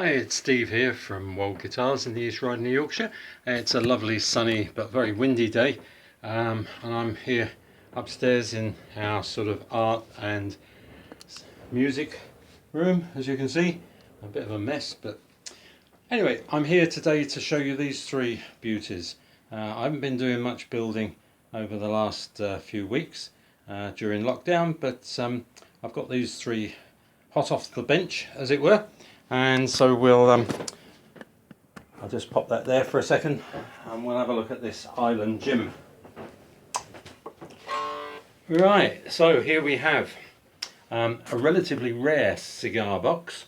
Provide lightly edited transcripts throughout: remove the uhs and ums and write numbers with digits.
Hi, it's Steve here from World Guitars in the East Riding of Yorkshire. It's a lovely sunny but very windy day, and I'm here upstairs in our sort of art and music room. As you can see, a bit of a mess, but anyway, I'm here today to show you these three beauties. I haven't been doing much building over the last few weeks during lockdown, but I've got these three hot off the bench, as it were. And so I'll just pop that there for a second and we'll have a look at this Island Jim. Right, so here we have a relatively rare cigar box.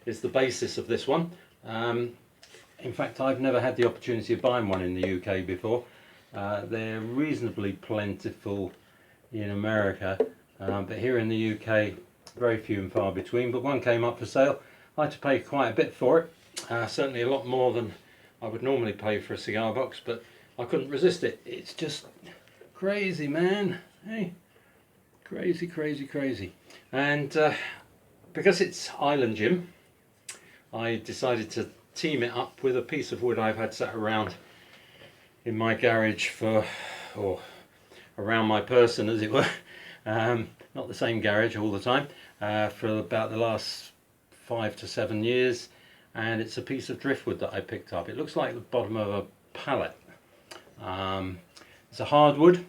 Is the basis of this one. In fact, I've never had the opportunity of buying one in the UK before. They're reasonably plentiful in America, but here in the UK very few and far between, but one came up for sale. I had to pay quite a bit for it, certainly a lot more than I would normally pay for a cigar box, but I couldn't resist it. It's just crazy, man. Hey, crazy, crazy, crazy. And because it's Island Jim, I decided to team it up with a piece of wood I've had sat around in my garage or around my person, as it were. Not the same garage all the time, for about the last 5 to 7 years, and it's a piece of driftwood that I picked up. It looks like the bottom of a pallet. It's a hardwood,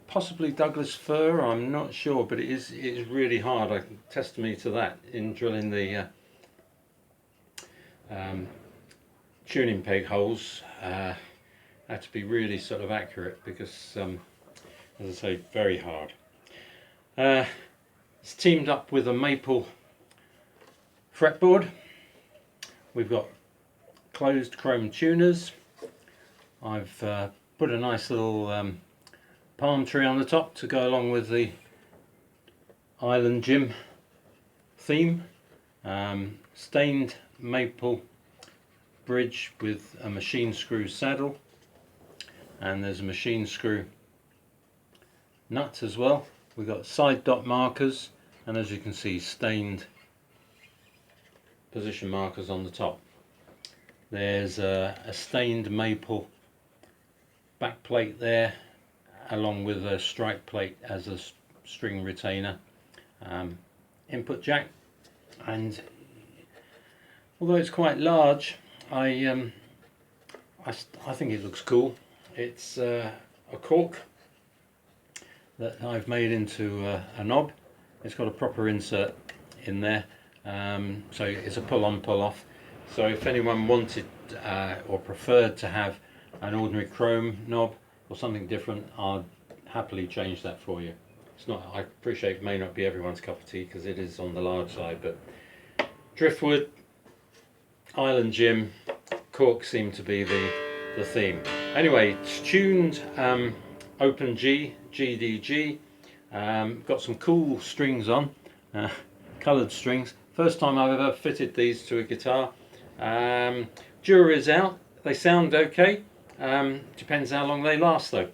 possibly Douglas fir, I'm not sure, but it is really hard. I can testimony to that in drilling the tuning peg holes. Had to be really sort of accurate because as I say, very hard. It's teamed up with a maple fretboard. We've got closed chrome tuners. I've put a nice little palm tree on the top to go along with the Island Jim theme. Stained maple bridge with a machine screw saddle, and there's a machine screw nut as well. We've got side dot markers, and as you can see, stained position markers on the top. There's a stained maple back plate there, along with a strike plate as a string retainer. Input jack, and although it's quite large, I think it looks cool. It's a cork that I've made into a knob. It's got a proper insert in there, so it's a pull-on, pull-off. So if anyone wanted or preferred to have an ordinary chrome knob or something different, I'd happily change that for you. It's not, I appreciate it may not be everyone's cup of tea because it is on the large side, but driftwood, Island Jim, cork seem to be the theme. Anyway, it's tuned open G, GDG, got some cool strings on, coloured strings. First time I've ever fitted these to a guitar. Jury's out, they sound okay, depends how long they last though,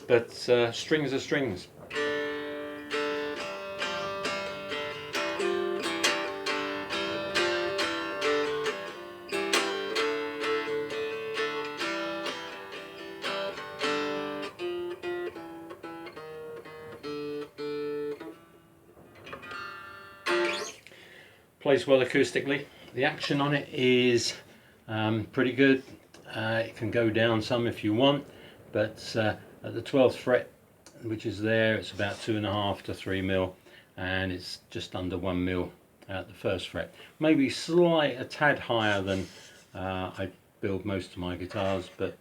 but strings are strings. Plays well acoustically. The action on it is pretty good. It can go down some if you want, but at the 12th fret, which is there, it's about 2.5 to 3 mil, and it's just under 1 mil at the first fret. Maybe a tad higher than I build most of my guitars, but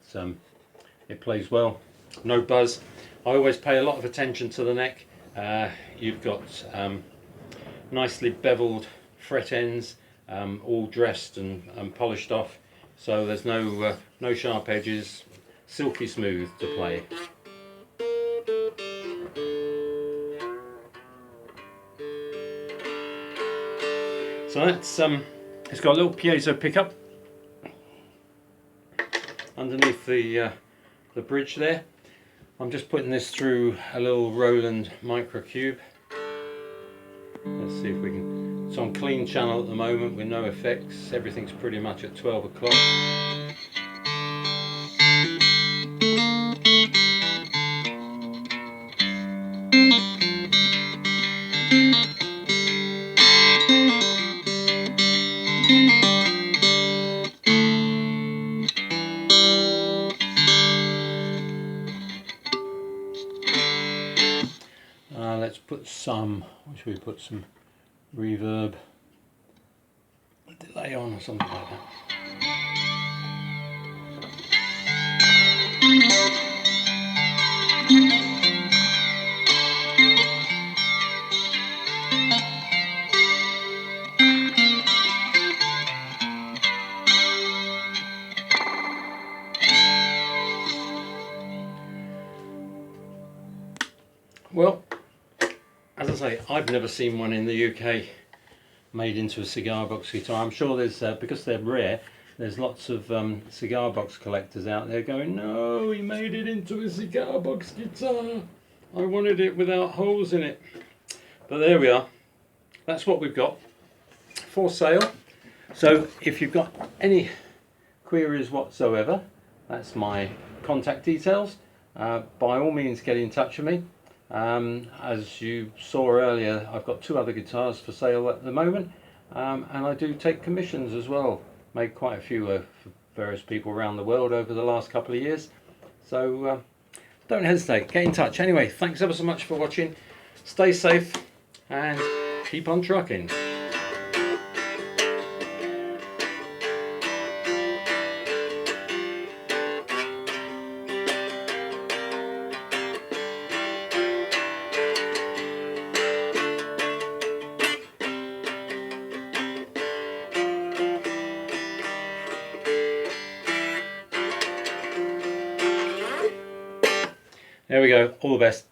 it plays well. No buzz. I always pay a lot of attention to the neck. You've got nicely beveled fret ends, all dressed and polished off, so there's no sharp edges, silky smooth to play. So that's it's got a little piezo pickup underneath the bridge there. I'm just putting this through a little Roland microcube. Let's see if we can It's on clean channel at the moment with no effects. Everything's pretty much at 12 o'clock. Let's put some, should we put some reverb, delay on or something like that. Well, as I say, I've never seen one in the UK made into a cigar box guitar. I'm sure there's, because they're rare, there's lots of cigar box collectors out there going, no, he made it into a cigar box guitar. I wanted it without holes in it. But there we are. That's what we've got for sale. So if you've got any queries whatsoever, that's my contact details. By all means, get in touch with me. As you saw earlier, I've got 2 other guitars for sale at the moment, and I do take commissions as well. Made quite a few for various people around the world over the last couple of years. So don't hesitate, get in touch. Anyway, thanks ever so much for watching. Stay safe and keep on trucking. There we go, all the best.